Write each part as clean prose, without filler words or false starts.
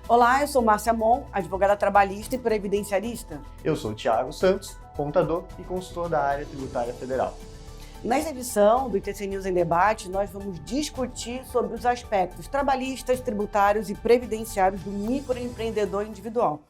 Olá, eu sou Márcia Mon, advogada trabalhista e previdenciarista. Eu sou Thiago Santos, contador e consultor da área tributária federal. Nesta edição do ITC News em Debate, nós vamos discutir sobre os aspectos trabalhistas, tributários e previdenciários do microempreendedor individual.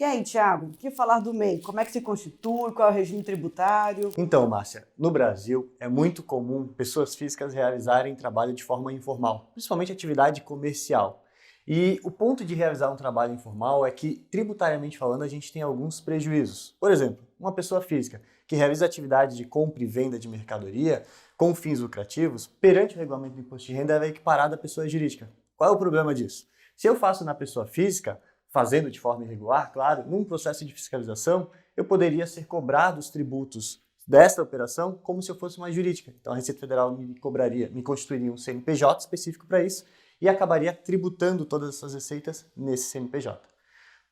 E aí, Thiago, o que falar do MEI? Como é que se constitui? Qual é o regime tributário? Então, Márcia, no Brasil é muito comum pessoas físicas realizarem trabalho de forma informal, principalmente atividade comercial. E o ponto de realizar um trabalho informal é que, tributariamente falando, a gente tem alguns prejuízos. Por exemplo, uma pessoa física que realiza atividade de compra e venda de mercadoria com fins lucrativos, perante o regulamento do imposto de renda, ela é equiparada à pessoa jurídica. Qual é o problema disso? Se eu faço na pessoa física, fazendo de forma irregular, claro, num processo de fiscalização, eu poderia ser cobrado os tributos desta operação como se eu fosse uma jurídica. Então a Receita Federal me constituiria um CNPJ específico para isso e acabaria tributando todas essas receitas nesse CNPJ.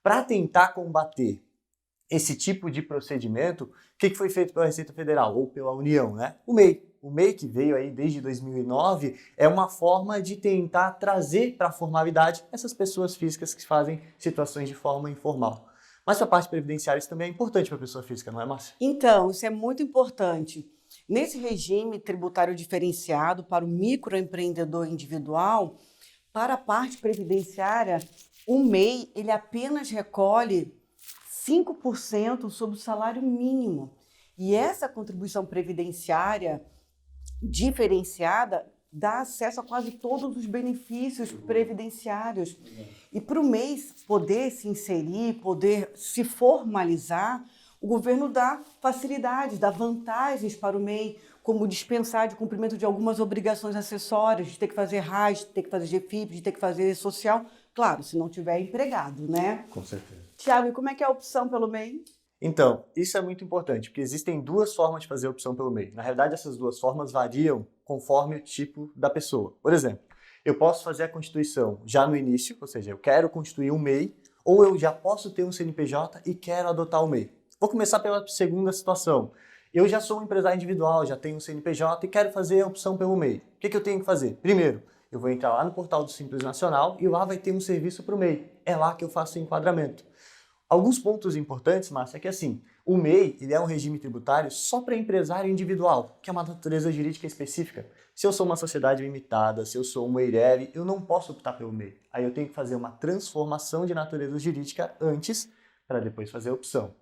Para tentar combater esse tipo de procedimento, o que foi feito pela Receita Federal ou pela União, né? O MEI. O MEI, que veio aí desde 2009, é uma forma de tentar trazer para a formalidade essas pessoas físicas que fazem situações de forma informal. Mas a parte previdenciária isso também é importante para a pessoa física, não é, Márcia? Então, isso é muito importante. Nesse regime tributário diferenciado para o microempreendedor individual, para a parte previdenciária, o MEI ele apenas recolhe 5% sobre o salário mínimo. E essa contribuição previdenciária diferenciada dá acesso a quase todos os benefícios previdenciários. E para o MEI poder se inserir, poder se formalizar, o governo dá facilidades, dá vantagens para o MEI, como dispensar de cumprimento de algumas obrigações acessórias, de ter que fazer RAS, de ter que fazer GFIP, de ter que fazer social. Claro, se não tiver empregado, né? Com certeza. Tiago, e como é que é a opção pelo MEI? Então, isso é muito importante, porque existem duas formas de fazer a opção pelo MEI. Na realidade, essas duas formas variam conforme o tipo da pessoa. Por exemplo, eu posso fazer a constituição já no início, ou seja, eu quero constituir um MEI, ou eu já posso ter um CNPJ e quero adotar o MEI. Vou começar pela segunda situação. Eu já sou um empresário individual, já tenho um CNPJ e quero fazer a opção pelo MEI. O que eu tenho que fazer? Primeiro, eu vou entrar lá no portal do Simples Nacional e lá vai ter um serviço para o MEI. É lá que eu faço o enquadramento. Alguns pontos importantes, Márcia, é que assim, o MEI ele é um regime tributário só para empresário individual, que é uma natureza jurídica específica. Se eu sou uma sociedade limitada, se eu sou um EIRELI, eu não posso optar pelo MEI. Aí eu tenho que fazer uma transformação de natureza jurídica antes, para depois fazer a opção.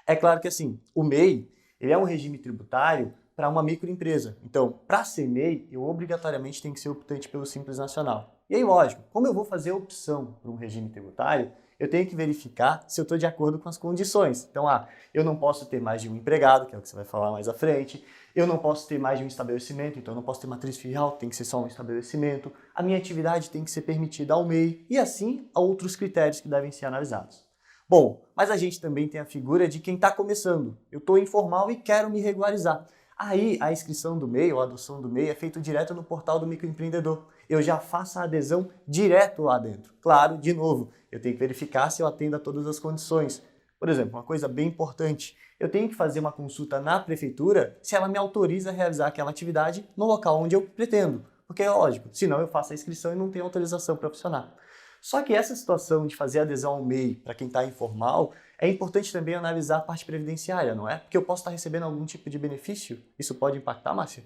É claro que assim, o MEI ele é um regime tributário para uma microempresa. Então, para ser MEI, eu obrigatoriamente tenho que ser optante pelo Simples Nacional. E aí, lógico, como eu vou fazer a opção para um regime tributário, eu tenho que verificar se eu estou de acordo com as condições. Então, eu não posso ter mais de um empregado, que é o que você vai falar mais à frente. Eu não posso ter mais de um estabelecimento, então eu não posso ter matriz filial, tem que ser só um estabelecimento. A minha atividade tem que ser permitida ao MEI e assim a outros critérios que devem ser analisados. Bom, mas a gente também tem a figura de quem está começando. Eu estou informal e quero me regularizar. Aí a inscrição do MEI ou a adoção do MEI é feita direto no portal do microempreendedor. Eu já faço a adesão direto lá dentro. Claro, de novo, eu tenho que verificar se eu atendo a todas as condições. Por exemplo, uma coisa bem importante, eu tenho que fazer uma consulta na prefeitura se ela me autoriza a realizar aquela atividade no local onde eu pretendo. Porque é lógico, senão eu faço a inscrição e não tenho autorização para funcionar. Só que essa situação de fazer adesão ao MEI para quem está informal, é importante também analisar a parte previdenciária, não é? Porque eu posso estar recebendo algum tipo de benefício. Isso pode impactar, Márcia?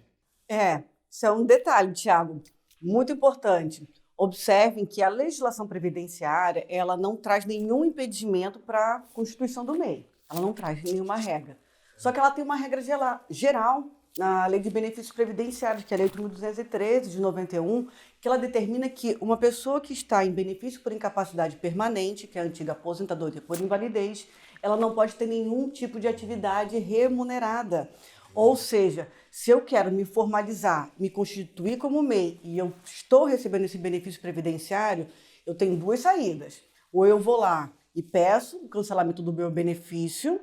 Isso é um detalhe, Thiago, muito importante. Observem que a legislação previdenciária, ela não traz nenhum impedimento para a constituição do MEI. Ela não traz nenhuma regra. Só que ela tem uma regra geral na Lei de Benefícios Previdenciários, que é a Lei 8.213, de 91, que ela determina que uma pessoa que está em benefício por incapacidade permanente, que é a antiga aposentadoria por invalidez, ela não pode ter nenhum tipo de atividade remunerada. Ou seja, se eu quero me formalizar, me constituir como MEI e eu estou recebendo esse benefício previdenciário, eu tenho duas saídas. Ou eu vou lá e peço o cancelamento do meu benefício,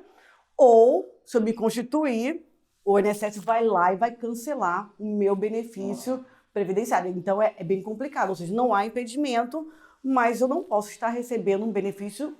ou, se eu me constituir, o INSS vai lá e vai cancelar o meu benefício previdenciário. Então, é bem complicado, ou seja, não há impedimento mas eu não posso estar recebendo um benefício,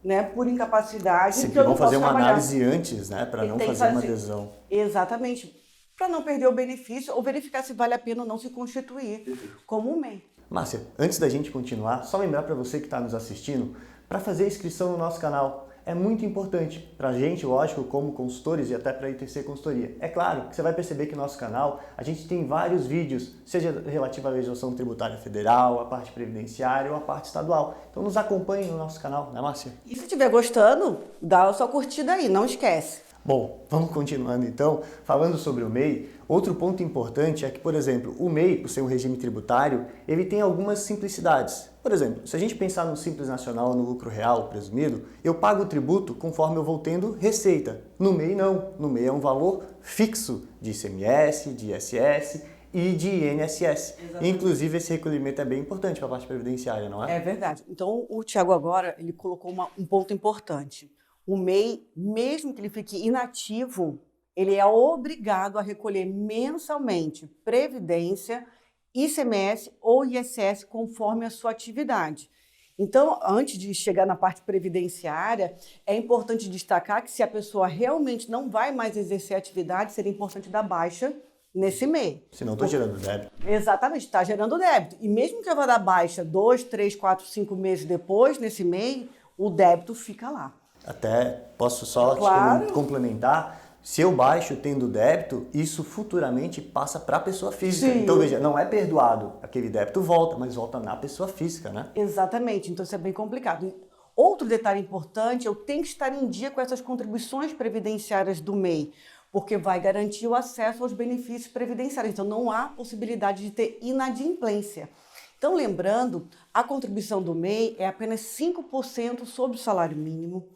né, por incapacidade. Sempre que eu não vão fazer posso uma trabalhar. análise antes, né, para Ele não tem que fazer uma fazer- adesão. Exatamente, para não perder o benefício ou verificar se vale a pena ou não se constituir como um MEI. Márcia, antes da gente continuar, só lembrar para você que está nos assistindo, para fazer a inscrição no nosso canal. É muito importante para a gente, lógico, como consultores e até para a ITC Consultoria. É claro que você vai perceber que no nosso canal a gente tem vários vídeos, seja relativo à legislação tributária federal, a parte previdenciária ou a parte estadual. Então nos acompanhe no nosso canal, né, Márcia? E se estiver gostando, dá a sua curtida aí, não esquece. Bom, vamos continuando então, falando sobre o MEI. Outro ponto importante é que, por exemplo, o MEI, por ser um regime tributário, ele tem algumas simplicidades. Por exemplo, se a gente pensar no Simples Nacional, no lucro real presumido, eu pago o tributo conforme eu vou tendo receita. No MEI não, no MEI é um valor fixo de ICMS, de ISS e de INSS. Exatamente. Inclusive, esse recolhimento é bem importante para a parte previdenciária, não é? É verdade. Então, o Tiago agora, ele colocou um ponto importante. O MEI, mesmo que ele fique inativo, ele é obrigado a recolher mensalmente previdência, ICMS ou ISS conforme a sua atividade. Então, antes de chegar na parte previdenciária, é importante destacar que se a pessoa realmente não vai mais exercer a atividade, seria importante dar baixa nesse MEI. Senão estou gerando débito. Exatamente, está gerando débito. E mesmo que eu vá dar baixa 2, 3, 4, 5 meses depois, nesse MEI, o débito fica lá. Até posso só Claro. te complementar, se eu baixo tendo débito, isso futuramente passa para a pessoa física. Sim. Então veja, não é perdoado, aquele débito volta, mas volta na pessoa física, né? Exatamente, então isso é bem complicado. Outro detalhe importante, eu tenho que estar em dia com essas contribuições previdenciárias do MEI, porque vai garantir o acesso aos benefícios previdenciários. Então não há possibilidade de ter inadimplência. Então lembrando, a contribuição do MEI é apenas 5% sobre o salário mínimo,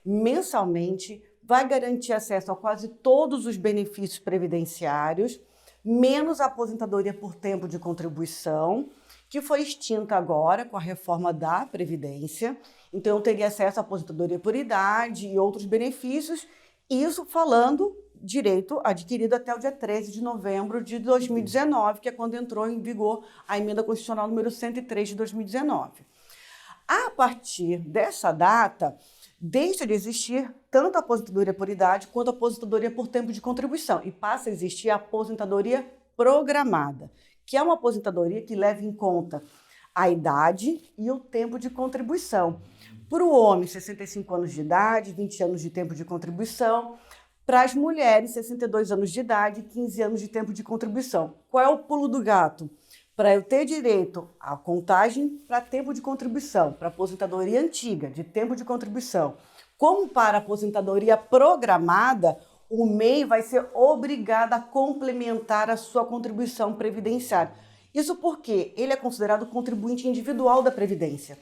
mensalmente, vai garantir acesso a quase todos os benefícios previdenciários, menos a aposentadoria por tempo de contribuição, que foi extinta agora com a reforma da Previdência. Então, eu teria acesso à aposentadoria por idade e outros benefícios, isso falando direito adquirido até o dia 13 de novembro de 2019, que é quando entrou em vigor a emenda constitucional número 103 de 2019. A partir dessa data, deixa de existir tanto a aposentadoria por idade quanto a aposentadoria por tempo de contribuição e passa a existir a aposentadoria programada, que é uma aposentadoria que leva em conta a idade e o tempo de contribuição. Para o homem, 65 anos de idade, 20 anos de tempo de contribuição. Para as mulheres, 62 anos de idade, 15 anos de tempo de contribuição. Qual é o pulo do gato? Para eu ter direito à contagem para tempo de contribuição, para aposentadoria antiga, de tempo de contribuição, como para a aposentadoria programada, o MEI vai ser obrigado a complementar a sua contribuição previdenciária. Isso porque ele é considerado contribuinte individual da Previdência.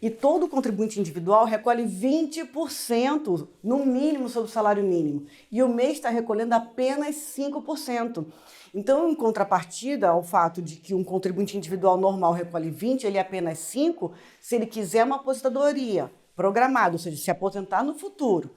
E todo contribuinte individual recolhe 20%, no mínimo, sobre o salário mínimo. E o MEI está recolhendo apenas 5%. Então, em contrapartida ao fato de que um contribuinte individual normal recolhe 20%, ele é apenas 5%, se ele quiser uma aposentadoria programada, ou seja, se aposentar no futuro,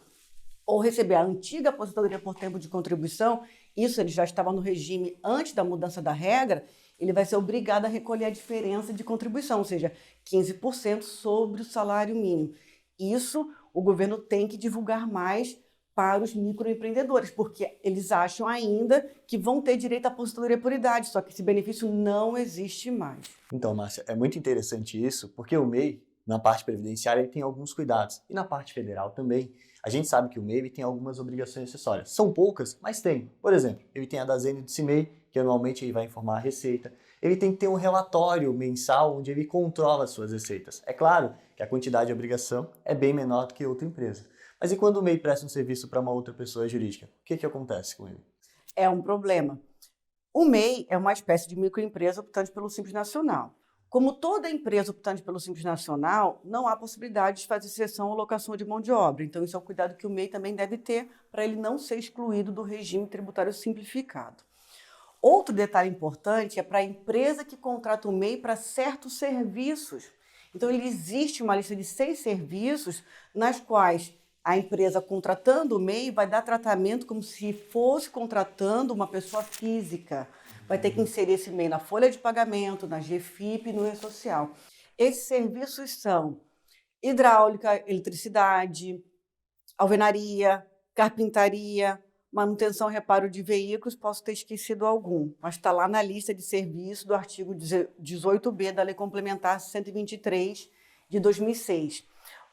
ou receber a antiga aposentadoria por tempo de contribuição, isso ele já estava no regime antes da mudança da regra, ele vai ser obrigado a recolher a diferença de contribuição, ou seja, 15% sobre o salário mínimo. Isso o governo tem que divulgar mais para os microempreendedores, porque eles acham ainda que vão ter direito à aposentadoria por idade, só que esse benefício não existe mais. Então, Márcia, é muito interessante isso, porque o MEI, na parte previdenciária, ele tem alguns cuidados. E na parte federal também. A gente sabe que o MEI ele tem algumas obrigações acessórias. São poucas, mas tem. Por exemplo, ele tem a Dazene do CIMEI, que anualmente ele vai informar a receita. Ele tem que ter um relatório mensal onde ele controla as suas receitas. É claro que a quantidade de obrigação é bem menor do que outra empresa. Mas e quando o MEI presta um serviço para uma outra pessoa jurídica? O que acontece com ele? É um problema. O MEI é uma espécie de microempresa optante pelo Simples Nacional. Como toda empresa optante pelo Simples Nacional, não há possibilidade de fazer cessão ou locação de mão de obra. Então, isso é um cuidado que o MEI também deve ter para ele não ser excluído do regime tributário simplificado. Outro detalhe importante é para a empresa que contrata o MEI para certos serviços. Então, existe uma lista de 6 serviços nas quais a empresa contratando o MEI vai dar tratamento como se fosse contratando uma pessoa física. Vai ter que inserir esse MEI na folha de pagamento, na GFIP e no E-Social. Esses serviços são hidráulica, eletricidade, alvenaria, carpintaria, manutenção e reparo de veículos, posso ter esquecido algum, mas está lá na lista de serviços do artigo 18b da Lei Complementar 123 de 2006.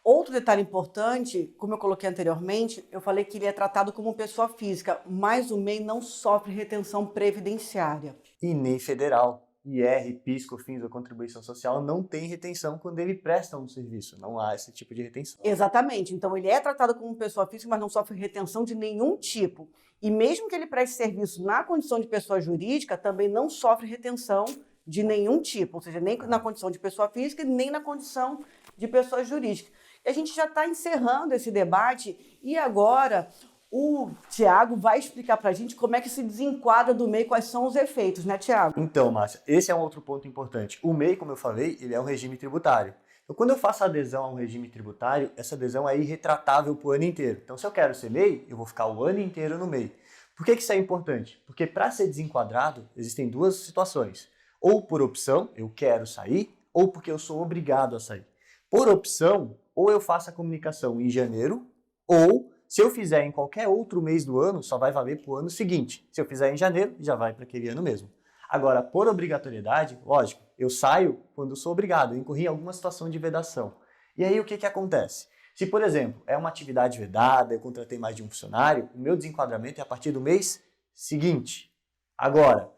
Outro detalhe importante, como eu coloquei anteriormente, eu falei que ele é tratado como pessoa física, mas o MEI não sofre retenção previdenciária. E nem federal. IR, PIS, COFINS ou contribuição social não tem retenção quando ele presta um serviço. Não há esse tipo de retenção. Exatamente. Então, ele é tratado como pessoa física, mas não sofre retenção de nenhum tipo. E mesmo que ele preste serviço na condição de pessoa jurídica, também não sofre retenção de nenhum tipo. Ou seja, nem na condição de pessoa física, nem na condição de pessoa jurídica. E a gente já está encerrando esse debate e agora o Tiago vai explicar para a gente como é que se desenquadra do MEI, quais são os efeitos, né, Tiago? Então, Márcia, esse é um outro ponto importante. O MEI, como eu falei, ele é um regime tributário. Então, quando eu faço a adesão a um regime tributário, essa adesão é irretratável para o ano inteiro. Então, se eu quero ser MEI, eu vou ficar o ano inteiro no MEI. Por que isso é importante? Porque para ser desenquadrado, existem duas situações. Ou por opção, eu quero sair, ou porque eu sou obrigado a sair. Por opção, ou eu faço a comunicação em janeiro, ou se eu fizer em qualquer outro mês do ano, só vai valer para o ano seguinte. Se eu fizer em janeiro, já vai para aquele ano mesmo. Agora, por obrigatoriedade, lógico, eu saio quando eu sou obrigado, eu incorri em alguma situação de vedação. E aí o que acontece? Se, por exemplo, é uma atividade vedada, eu contratei mais de um funcionário, o meu desenquadramento é a partir do mês seguinte. Agora,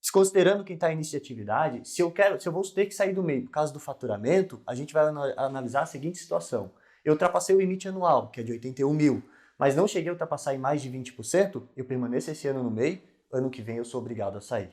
desconsiderando quem está em início de atividade, se eu vou ter que sair do MEI por causa do faturamento, a gente vai analisar a seguinte situação. Eu ultrapassei o limite anual, que é de 81 mil, mas não cheguei a ultrapassar em mais de 20%, eu permaneço esse ano no MEI, ano que vem eu sou obrigado a sair.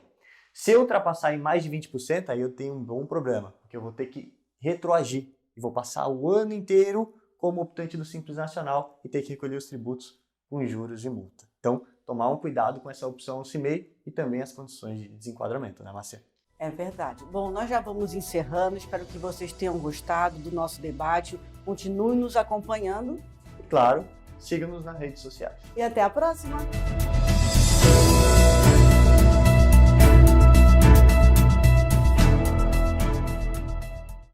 Se eu ultrapassar em mais de 20%, aí eu tenho um bom problema, porque eu vou ter que retroagir e vou passar o ano inteiro como optante do Simples Nacional e ter que recolher os tributos com juros e multa. Então, tomar um cuidado com essa opção CIMEI e também as condições de desenquadramento, né, Márcia? É verdade. Bom, nós já vamos encerrando, espero que vocês tenham gostado do nosso debate, continue nos acompanhando. E claro, siga-nos nas redes sociais. E até a próxima!